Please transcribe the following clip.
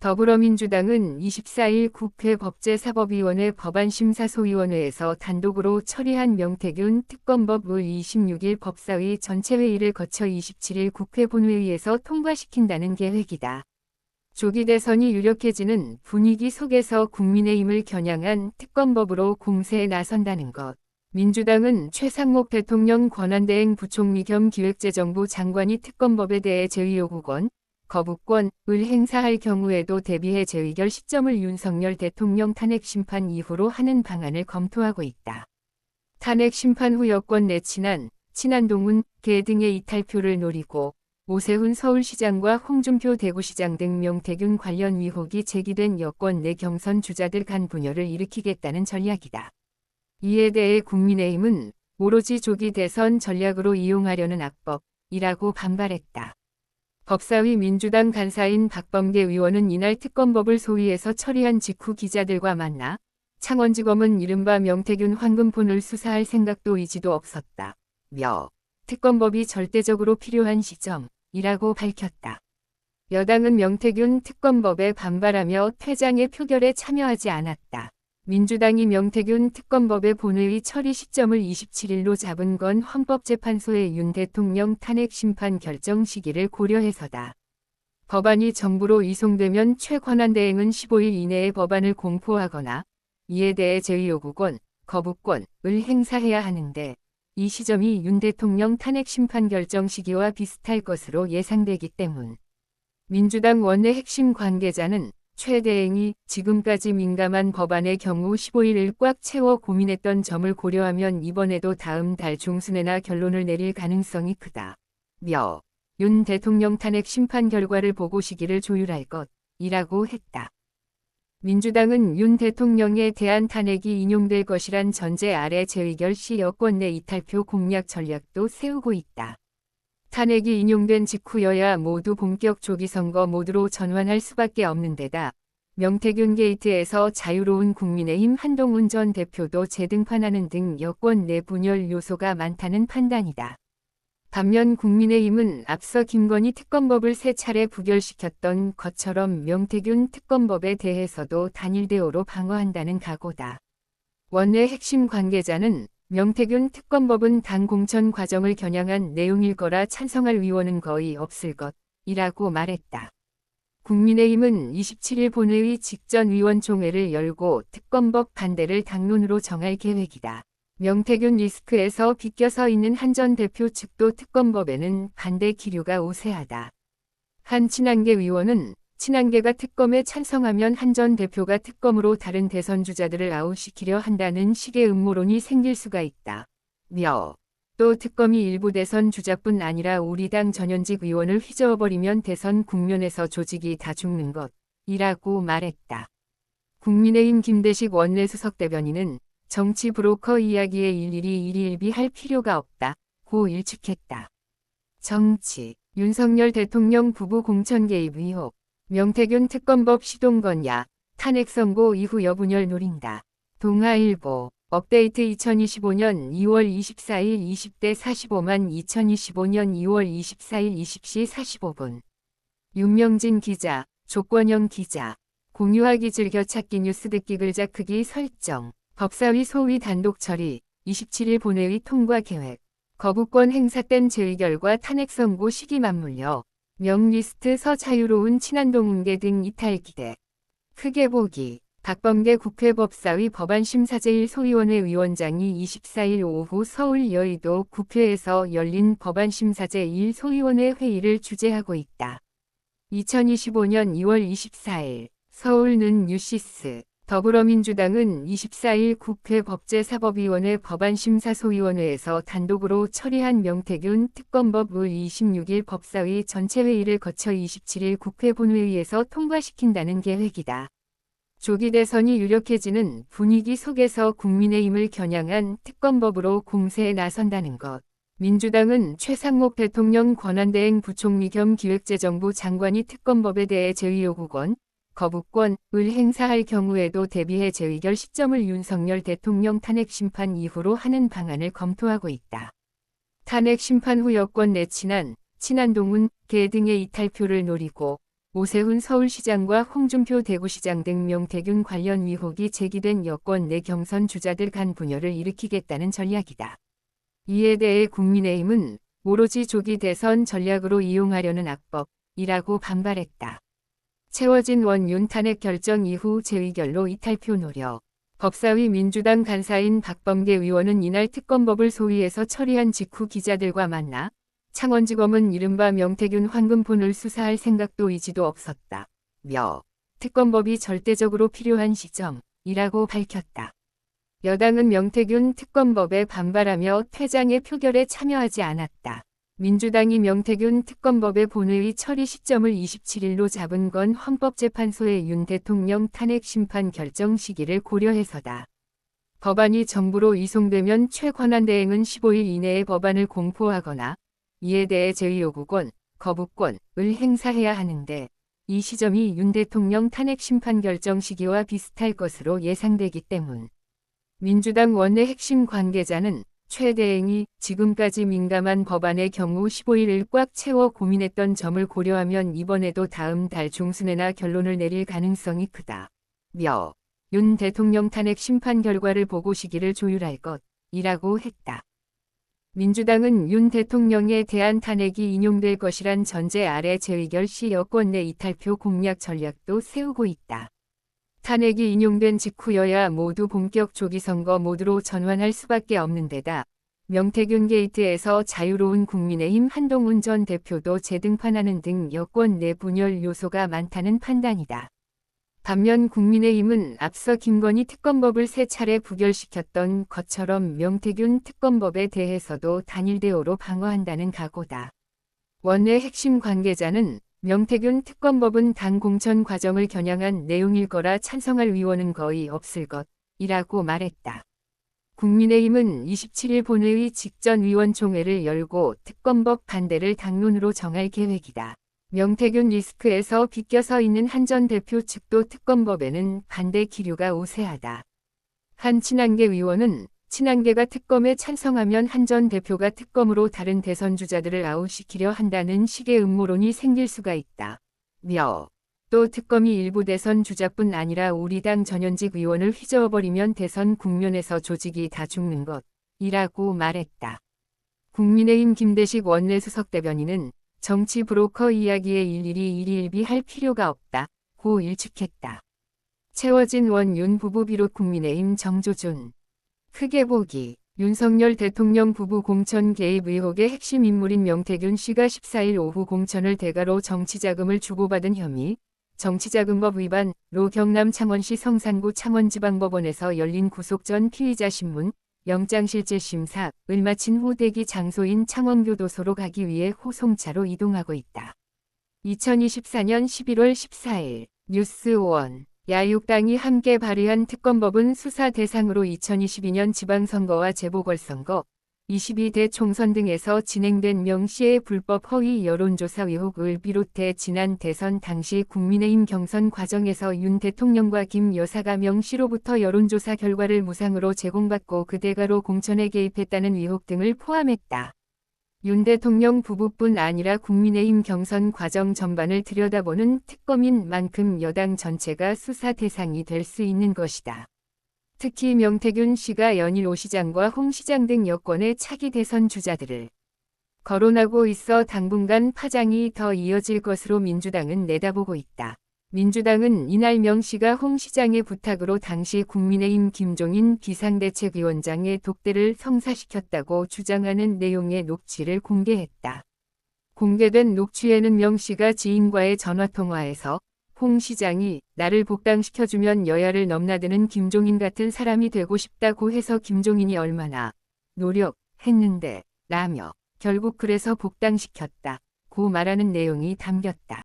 더불어민주당은 24일 국회 법제사법위원회 법안심사소위원회에서 단독으로 처리한 명태균 특검법을 26일 법사위 전체회의를 거쳐 27일 국회 본회의에서 통과시킨다는 계획이다. 조기 대선이 유력해지는 분위기 속에서 국민의힘을 겨냥한 특검법으로 공세에 나선다는 것. 민주당은 최상목 대통령 권한대행 부총리 겸 기획재정부 장관이 특검법에 대해 제의 요구권, 거부권을 행사할 경우에도 대비해 재의결 시점을 윤석열 대통령 탄핵 심판 이후로 하는 방안을 검토하고 있다. 탄핵 심판 후 여권 내 친한동훈 개 등의 이탈표를 노리고 오세훈 서울시장과 홍준표 대구시장 등 명태균 관련 의혹이 제기된 여권 내 경선 주자들 간 분열을 일으키겠다는 전략이다. 이에 대해 국민의힘은 오로지 조기 대선 전략으로 이용하려는 악법이라고 반발했다. 법사위 민주당 간사인 박범계 의원은 이날 특검법을 소위에서 처리한 직후 기자들과 만나 창원지검은 이른바 명태균 황금폰을 수사할 생각도 의지도 없었다며 특검법이 절대적으로 필요한 시점이라고 밝혔다. 여당은 명태균 특검법에 반발하며 퇴장의 표결에 참여하지 않았다. 민주당이 명태균 특검법의 본회의 처리 시점을 27일로 잡은 건 헌법재판소의 윤 대통령 탄핵 심판 결정 시기를 고려해서다. 법안이 정부로 이송되면 최 권한대행은 15일 이내에 법안을 공포하거나 이에 대해 제의 요구권, 거부권을 행사해야 하는데 이 시점이 윤 대통령 탄핵 심판 결정 시기와 비슷할 것으로 예상되기 때문. 민주당 원내 핵심 관계자는 최 대행이 지금까지 민감한 법안의 경우 15일을 꽉 채워 고민했던 점을 고려하면 이번에도 다음 달 중순에나 결론을 내릴 가능성이 크다며 윤 대통령 탄핵 심판 결과를 보고 시기를 조율할 것이라고 했다. 민주당은 윤 대통령에 대한 탄핵이 인용될 것이란 전제 아래 재의결 시 여권 내 이탈표 공략 전략도 세우고 있다. 탄핵이 인용된 직후 여야 모두 본격 조기선거 모드로 전환할 수밖에 없는 데다 명태균 게이트에서 자유로운 국민의힘 한동훈 전 대표도 재등판하는 등 여권 내 분열 요소가 많다는 판단이다. 반면 국민의힘은 앞서 김건희 특검법을 세 차례 부결시켰던 것처럼 명태균 특검법에 대해서도 단일 대오로 방어한다는 각오다. 원내 핵심 관계자는 명태균 특검법은 당 공천 과정을 겨냥한 내용일 거라 찬성할 의원은 거의 없을 것이라고 말했다. 국민의힘은 27일 본회의 직전 의원총회를 열고 특검법 반대를 당론으로 정할 계획이다. 명태균 리스크에서 비껴서 있는 한 전 대표 측도 특검법에는 반대 기류가 우세하다. 한 친한계 의원은 친한계가 특검에 찬성하면 한 전 대표가 특검으로 다른 대선 주자들을 아웃시키려 한다는 식의 음모론이 생길 수가 있다며 또 특검이 일부 대선 주자뿐 아니라 우리 당 전현직 의원을 휘저어버리면 대선 국면에서 조직이 다 죽는 것이라고 말했다. 국민의힘 김대식 원내수석 대변인은 정치 브로커 이야기에 일일이 일희일비할 필요가 없다고 일축했다. 정치, 윤석열 대통령 부부 공천 개입 의혹, 명태균 특검법 시동 거냐, 탄핵 선고 이후 여분열 노린다. 동아일보, 업데이트 2025년 2월 24일 20대 45만 2025년 2월 24일 20시 45분. 윤명진 기자, 조권영 기자. 공유하기 즐겨찾기 뉴스 듣기 글자 크기 설정. 법사위 소위 단독 처리, 27일 본회의 통과 계획. 거부권 행사된 재의결과 탄핵 선고 시기 맞물려 명리스트서 자유로운 친한동훈계 등 이탈 기대. 크게 보기. 박범계 국회 법사위 법안심사제1 소위원회 위원장이 24일 오후 서울 여의도 국회에서 열린 법안심사제 1 소위원회 회의를 주재하고 있다. 2025년 2월 24일 서울는 뉴시스. 더불어민주당은 24일 국회 법제사법위원회 법안심사소위원회에서 단독으로 처리한 명태균 특검법을 26일 법사위 전체회의를 거쳐 27일 국회 본회의에서 통과시킨다는 계획이다. 조기 대선이 유력해지는 분위기 속에서 국민의힘을 겨냥한 특검법으로 공세에 나선다는 것. 민주당은 최상목 대통령 권한대행 부총리 겸 기획재정부 장관이 특검법에 대해 제의 요구권, 거부권을 행사할 경우에도 대비해 재의결 시점을 윤석열 대통령 탄핵 심판 이후로 하는 방안을 검토하고 있다. 탄핵 심판 후 여권 내 친한동훈 개 등의 이탈표를 노리고 오세훈 서울시장과 홍준표 대구시장 등 명태균 관련 의혹이 제기된 여권 내 경선 주자들 간 분열을 일으키겠다는 전략이다. 이에 대해 국민의힘은 오로지 조기 대선 전략으로 이용하려는 악법이라고 반발했다. 채워진 원윤 탄핵 결정 이후 재의결로 이탈표 노려. 법사위 민주당 간사인 박범계 의원은 이날 특검법을 소위에서 처리한 직후 기자들과 만나 창원지검은 이른바 명태균 황금폰을 수사할 생각도 의지도 없었다. 특검법이 절대적으로 필요한 시점이라고 밝혔다. 여당은 명태균 특검법에 반발하며 퇴장의 표결에 참여하지 않았다. 민주당이 명태균 특검법의 본회의 처리 시점을 27일로 잡은 건 헌법재판소의 윤 대통령 탄핵 심판 결정 시기를 고려해서다. 법안이 정부로 이송되면 최권한대행은 15일 이내에 법안을 공포하거나 이에 대해 제의요구권, 거부권을 행사해야 하는데 이 시점이 윤 대통령 탄핵 심판 결정 시기와 비슷할 것으로 예상되기 때문. 민주당 원내 핵심 관계자는 최 대행이 지금까지 민감한 법안의 경우 15일을 꽉 채워 고민했던 점을 고려하면 이번에도 다음 달 중순에나 결론을 내릴 가능성이 크다. 윤 대통령 탄핵 심판 결과를 보고 시기를 조율할 것이라고 했다. 민주당은 윤 대통령에 대한 탄핵이 인용될 것이란 전제 아래 재의결 시 여권 내 이탈표 공략 전략도 세우고 있다. 탄핵이 인용된 직후 여야 모두 본격 조기선거 모드로 전환할 수밖에 없는 데다 명태균 게이트에서 자유로운 국민의힘 한동훈 전 대표도 재등판하는 등 여권 내 분열 요소가 많다는 판단이다. 반면 국민의힘은 앞서 김건희 특검법을 3차례 부결시켰던 것처럼 명태균 특검법에 대해서도 단일 대오로 방어한다는 각오다. 원내 핵심 관계자는 명태균 특검법은 당 공천 과정을 겨냥한 내용일 거라 찬성할 의원은 거의 없을 것이라고 말했다. 국민의힘은 27일 본회의 직전 의원총회를 열고 특검법 반대를 당론으로 정할 계획이다. 명태균 리스크에서 비껴서 있는 한 전 대표 측도 특검법에는 반대 기류가 우세하다. 한 친한계 의원은 친한계가 특검에 찬성하면 한 전 대표가 특검으로 다른 대선 주자들을 아웃시키려 한다는 식의 음모론이 생길 수가 있다. 또 특검이 일부 대선 주자뿐 아니라 우리 당 전현직 의원을 휘저어버리면 대선 국면에서 조직이 다 죽는 것이라고 말했다. 국민의힘 김대식 원내수석 대변인은 정치 브로커 이야기에 일일이 일희일비할 필요가 없다고 일축했다. 채워진 원윤 부부 비롯 국민의힘 정조준. 크게 보기. 윤석열 대통령 부부 공천 개입 의혹의 핵심 인물인 명태균 씨가 14일 오후 공천을 대가로 정치자금을 주고받은 혐의, 정치자금법 위반로 경남 창원시 성산구 창원지방법원에서 열린 구속 전 피의자 신문, 영장실질심사를 마친 후 대기 장소인 창원교도소로 가기 위해 호송차로 이동하고 있다. 2024년 11월 14일 뉴스원. 야육당이 함께 발의한 특검법은 수사 대상으로 2022년 지방선거와 재보궐선거, 22대 총선 등에서 진행된 명 씨의 불법 허위 여론조사 의혹을 비롯해 지난 대선 당시 국민의힘 경선 과정에서 윤 대통령과 김 여사가 명 씨로부터 여론조사 결과를 무상으로 제공받고 그 대가로 공천에 개입했다는 의혹 등을 포함했다. 윤 대통령 부부뿐 아니라 국민의힘 경선 과정 전반을 들여다보는 특검인 만큼 여당 전체가 수사 대상이 될 수 있는 것이다. 특히 명태균 씨가 연일 오 시장과 홍 시장 등 여권의 차기 대선 주자들을 거론하고 있어 당분간 파장이 더 이어질 것으로 민주당은 내다보고 있다. 민주당은 이날 명 씨가 홍 시장의 부탁으로 당시 국민의힘 김종인 비상대책위원장의 독대를 성사시켰다고 주장하는 내용의 녹취를 공개했다. 공개된 녹취에는 명 씨가 지인과의 전화통화에서 홍 시장이 나를 복당시켜주면 여야를 넘나드는 김종인 같은 사람이 되고 싶다고 해서 김종인이 얼마나 노력했는데 라며 결국 그래서 복당시켰다고 말하는 내용이 담겼다.